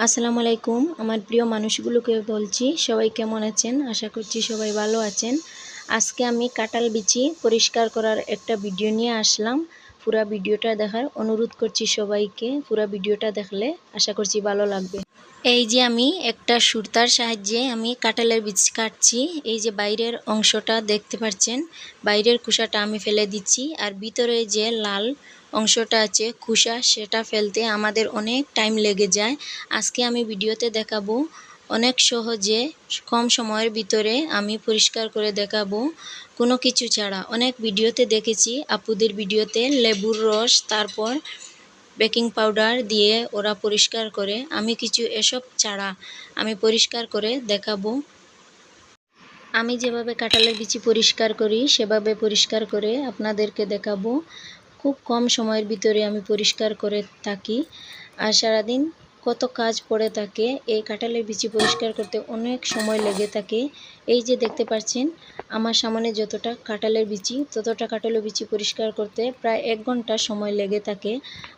আসসালামু আলাইকুম। আমার প্রিয় মানুষগুলোকে বলছি, সবাই কেমন আছেন? আশা করছি সবাই ভালো আছেন। আজকে আমি কাঁঠাল বিচি পরিষ্কার করার একটা ভিডিও নিয়ে আসলাম। পুরা ভিডিওটা দেখার অনুরোধ করছি সবাইকে। পুরা ভিডিওটা দেখলে আশা করছি ভালো লাগবে। এই যে আমি একটা সুরতার সাহায্যে আমি কাঁঠালের বীজ কাটছি। এই যে বাইরের অংশটা দেখতে পাচ্ছেন, বাইরের খোসাটা আমি ফেলে দিচ্ছি। আর ভিতরে যে লাল অংশটা আছে খোসা, সেটা ফেলতে আমাদের অনেক টাইম লেগে যায়। আজকে আমি ভিডিওতে দেখাবো অনেক সহজে কম সময়ের ভিতরে আমি পরিষ্কার করে দেখাবো, কোনো কিছু ছাড়া। অনেক ভিডিওতে দেখেছি, আপুদের ভিডিওতে লেবুর রস তারপর বেকিং পাউডার দিয়ে ওরা পরিষ্কার করে। আমি কিছু এসব ছাড়া আমি পরিষ্কার করে দেখাবো। আমি যেভাবে কাঁঠালের বিচি পরিষ্কার করি সেভাবে পরিষ্কার করে আপনাদেরকে দেখাবো। খুব কম সময়ের ভিতরে আমি পরিষ্কার করে থাকি। আর সারাদিন কত কাজ পড়ে থাকে, এই কাঁঠালের বিচি পরিষ্কার করতে অনেক সময় লেগে থাকে। এই যে দেখতে পাচ্ছেন আমার সামনে যতটা কাঁঠালের বিচি, ততটা কাঁঠালের বিচি পরিষ্কার করতে প্রায় 1 ঘন্টা সময় লেগে থাকে।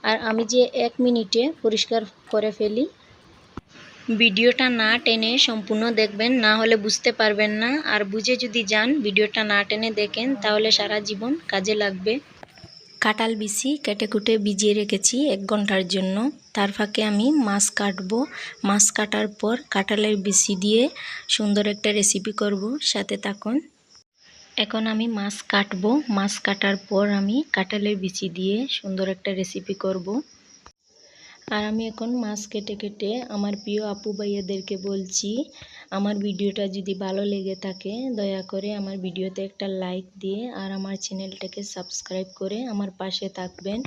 আর আমি যে 1 মিনিটে পরিষ্কার করে ফেলি। ভিডিওটা না টেনে সম্পূর্ণ দেখবেন, না হলে বুঝতে পারবেন না। আর বুঝে যদি যান, ভিডিওটা না টেনে দেখেন, তাহলে সারা জীবন কাজে লাগবে। কাঁঠাল বিচি কেটে কুটে ভিজিয়ে রেখেছি 1 ঘন্টার জন্য। তার ফাঁকে আমি মাছ কাটবো। মাছ কাটার পর কাঁঠালের বিচি দিয়ে সুন্দর একটা রেসিপি করব, সাথে থাকুন। এখন আমি মাছ কাটবো। মাছ কাটার পর আমি কাঁঠালের বিচি দিয়ে সুন্দর একটা রেসিপি করব। আর আমি এখন মাছ কেটে কেটে আমার প্রিয় আপু ভাইয়াদেরকে বলছি, আমার ভিডিওটা যদি ভালো লেগে থাকে দয়া করে আমার ভিডিওতে একটা লাইক দিয়ে আর আমার চ্যানেলটাকে সাবস্ক্রাইব করে আমার পাশে থাকবেন।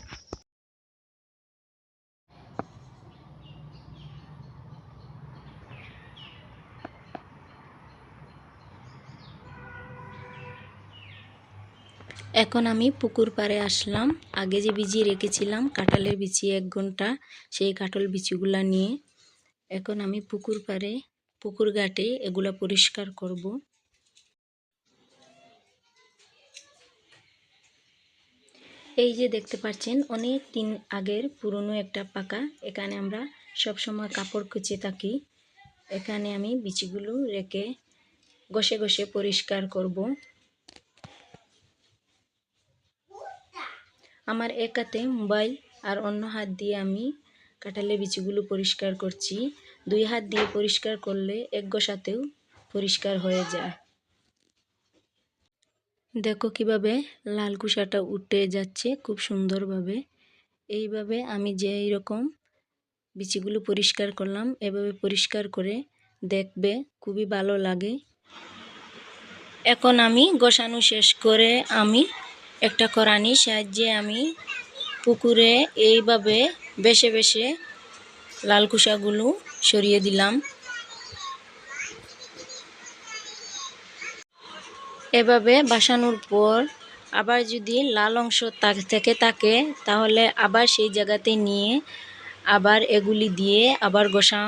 এখন আমি পুকুর পাড়ে আসলাম। আগে যে ভিজিয়ে রেখেছিলাম কাঁঠালের বিচি 1 ঘন্টা, সেই কাঁঠাল বিচিগুলা নিয়ে এখন আমি পুকুর পাড়ে, পুকুর ঘাটে এগুলা পরিষ্কার করব। এই যে দেখতে পাচ্ছেন অনেক দিন আগের পুরনো একটা পাকা, এখানে আমরা সব সময় কাপড় কুচে থাকি। এখানে আমি বিচিগুলো রেখে ঘষে ঘষে পরিষ্কার করব। আমার এক হাতে মোবাইল আর অন্য হাত দিয়ে আমি কাঁঠালের বিচিগুলো পরিষ্কার করছি। 2 হাত দিয়ে পরিষ্কার করলে এক ঘষাতেও পরিষ্কার হয়ে যায়। দেখো কিভাবে লাল কুসাটা উঠে যাচ্ছে খুব সুন্দরভাবে। এইভাবে আমি যে এইরকম বিচিগুলো পরিষ্কার করলাম, এভাবে পরিষ্কার করে দেখবে, খুবই ভালো লাগে। এখন আমি গোছানো শেষ করে আমি একটা কড়ানির সাহায্যে আমি পুকুরে এইভাবে বেশে বেশে লাল কুসাগুলো সরিয়ে দিলাম। এভাবে বাসানোর পর আবার যদি লাল অংশ থেকে থাকে, তাহলে আবার সেই জায়গাতে নিয়ে আবার এগুলি দিয়ে আবার ঘষা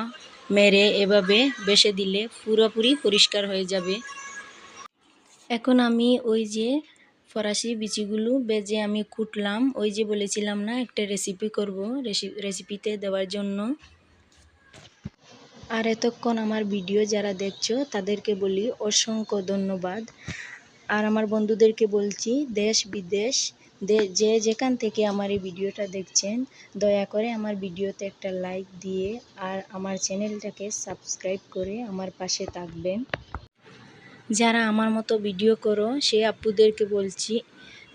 মেরে এভাবে বেশে দিলে পুরোপুরি পরিষ্কার হয়ে যাবে। এখন আমি ওই যে ফরাসি বিচিগুলো বেজে আমি কুটলাম, ওই যে বলেছিলাম না একটা রেসিপি করব, রেসিপিতে দেওয়ার জন্য। আর এতক্ষণ আমার ভিডিও যারা দেখছো তাদেরকে বলি অসংখ্য ধন্যবাদ। আর আমার বন্ধুদেরকে বলছি, দেশ বিদেশ যে যেখান থেকে আমার এই ভিডিওটা দেখছেন, দয়া করে আমার ভিডিওতে একটা লাইক দিয়ে আর আমার চ্যানেলটাকে সাবস্ক্রাইব করে আমার পাশে থাকবেন। যারা আমার মতো ভিডিও করো সেই আপুদেরকে বলছি,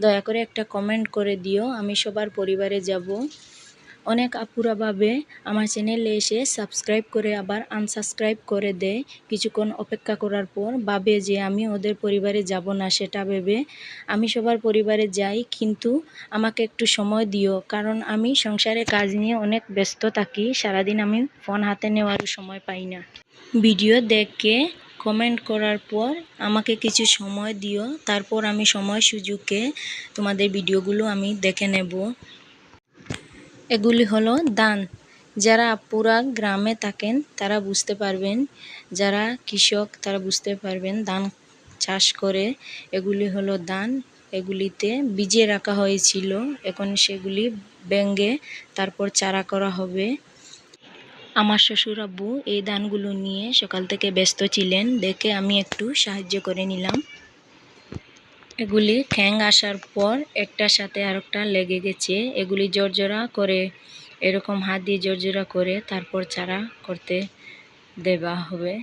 দয়া করে একটা কমেন্ট করে দিও, আমি সবার পরিবারে যাব। অনেক আপুরা ভাবে আমার চ্যানেলে এসে সাবস্ক্রাইব করে আবার আনসাবস্ক্রাইব করে দেয়। কিছুক্ষণ অপেক্ষা করার পর ভাবে যে আমি ওদের পরিবারে যাব না, সেটা ভেবে আমি সবার পরিবারে যাই, কিন্তু আমাকে একটু সময় দিও, কারণ আমি সংসারে কাজ নিয়ে অনেক ব্যস্ত থাকি। সারাদিন আমি ফোন হাতে নেওয়ারও সময় পাই না। ভিডিও দেখে কমেন্ট করার পর আমাকে কিছু সময় দিও, তারপর আমি সময় সুযোগে তোমাদের ভিডিওগুলো আমি দেখে নেব। এগুলি হলো ধান। যারা পুরা গ্রামে থাকেন তারা বুঝতে পারবেন, যারা কৃষক তারা বুঝতে পারবেন, ধান চাষ করে। এগুলি হলো ধান, এগুলিতে বীজে রাখা হয়েছিল, এখন সেগুলি ভেঙে তারপর চারা করা হবে। আমার শ্বশুর আব্বু এই ধানগুলো নিয়ে সকাল থেকে ব্যস্ত ছিলেন, দেখে আমি একটু সাহায্য করে নিলাম। এগুলি ঠ্যাং আসার পর একটার সাথে আরেকটা লেগে গেছে, এগুলি জোরজোড়া করে এরকম হাত দিয়ে জোরজোড়া করে তারপর চারা করতে দেওয়া হবে।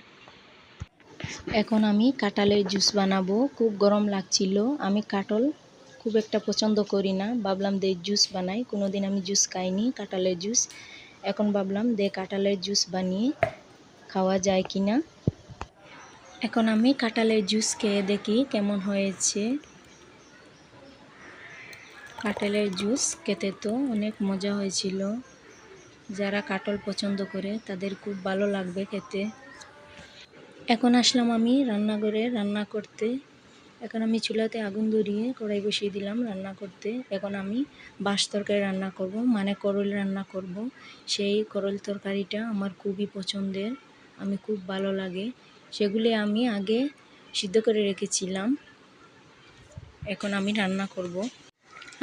এখন আমি কাঁঠালের জুস বানাবো। খুব গরম লাগছিল, আমি কাঁঠাল খুব একটা পছন্দ করি না, ভাবলাম দে জুস বানাই। কোনোদিন আমি জুস খাইনি কাঁঠালের জুস, এখন ভাবলাম দে কাঁঠালের জুস বানিয়ে খাওয়া যায় কি না। এখন আমি কাঁঠালের জুস খেয়ে দেখি কেমন হয়েছে। কাঁঠালের জুস খেতে তো অনেক মজা হয়েছিল, যারা কাঁঠাল পছন্দ করে তাদের খুব ভালো লাগবে খেতে। এখন আসলাম আমি রান্নাঘরে রান্না করতে। এখন আমি চুলাতে আগুন ধরিয়ে কড়াই বসিয়ে দিলাম রান্না করতে। এখন আমি বাঁশ তরকারি রান্না করব, মানে করল রান্না করব। সেই করল তরকারিটা আমার খুবই পছন্দের, আমি খুব ভালো লাগে। সেগুলি আমি আগে সিদ্ধ করে রেখেছিলাম, এখন আমি রান্না করব।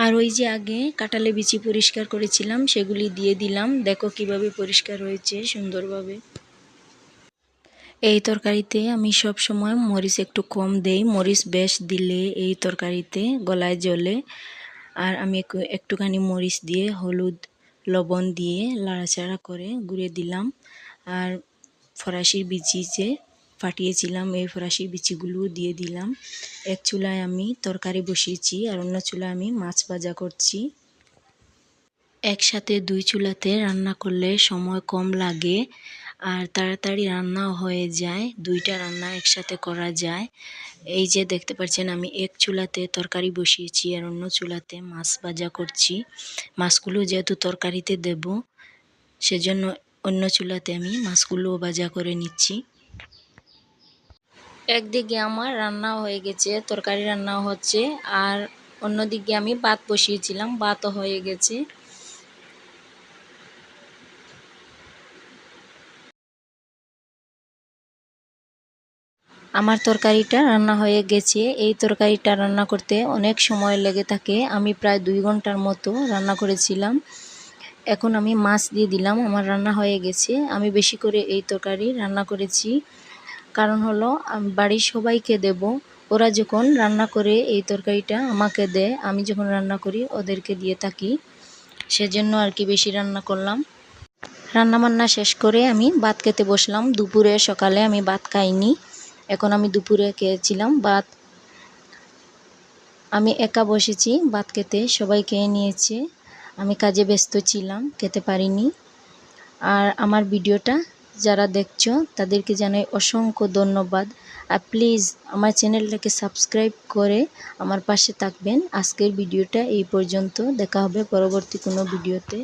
আর ওই যে আগে কাঁঠালে বিচি পরিষ্কার করেছিলাম সেগুলি দিয়ে দিলাম, দেখো কিভাবে পরিষ্কার হয়েছে সুন্দরভাবে। এই তরকারিতে আমি সব সময় মরিচ একটু কম দেই, মরিচ বেশ দিলে এই তরকারিতে গলায় জ্বলে। আর আমি একটুখানি মরিচ দিয়ে হলুদ লবণ দিয়ে লাড়াচাড়া করে গুঁড়ে দিলাম। আর ফরাসির বিচি যে ফাটিয়েছিলাম এই ফরাসির বিচিগুলো দিয়ে দিলাম। এক চুলায় আমি তরকারি বসিয়েছি আর অন্য চুলায় আমি মাছ ভাজা করছি। একসাথে দুই চুলাতে রান্না করলে সময় কম লাগে আর তাড়াতাড়ি রান্নাও হয়ে যায়, দুইটা রান্না একসাথে করা যায়। এই যে দেখতে পাচ্ছেন আমি এক চুলাতে তরকারি বসিয়েছি আর অন্য চুলাতে মাছ ভাজা করছি। মাছগুলো যেহেতু তরকারিতে দেব সেজন্য অন্য চুলাতে আমি মাছগুলো ভাজা করে নিচ্ছি। একদিকে আমার রান্নাও হয়ে গেছে, তরকারি রান্নাও হচ্ছে, আর অন্যদিকে আমি ভাত বসিয়েছিলাম, ভাতও হয়ে গেছে। আমার তরকারিটা রান্না হয়ে গেছে। এই তরকারিটা রান্না করতে অনেক সময় লেগে থাকে, আমি প্রায় 2 ঘন্টার মতো রান্না করেছিলাম। এখন আমি মাছ দিয়ে দিলাম, আমার রান্না হয়ে গেছে। আমি বেশি করে এই তরকারি রান্না করেছি, কারণ হলো বাড়ির সবাইকে দেব। ওরা যখন রান্না করে এই তরকারিটা আমাকে দেয়, আমি যখন রান্না করি ওদেরকে দিয়ে থাকি, সেজন্য আর কি বেশি রান্না করলাম। রান্না বান্না শেষ করে আমি ভাত খেতে বসলাম। দুপুরে সকালে আমি ভাত খাইনি, এখন আমি দুপুরে খেয়েছিলাম ভাত। আমি একা বসেছি ভাত খেতে, সবাই খেয়ে নিয়েছে, আমি কাজে ব্যস্ত ছিলাম, খেতে পারিনি। আর আমার ভিডিওটা যারা দেখছো তাদেরকে জানাই অসংখ্য ধন্যবাদ। আর প্লিজ আমার চ্যানেলটাকে সাবস্ক্রাইব করে আমার পাশে থাকবেন। আজকের ভিডিওটা এই পর্যন্ত, দেখা হবে পরবর্তী কোনো ভিডিওতে।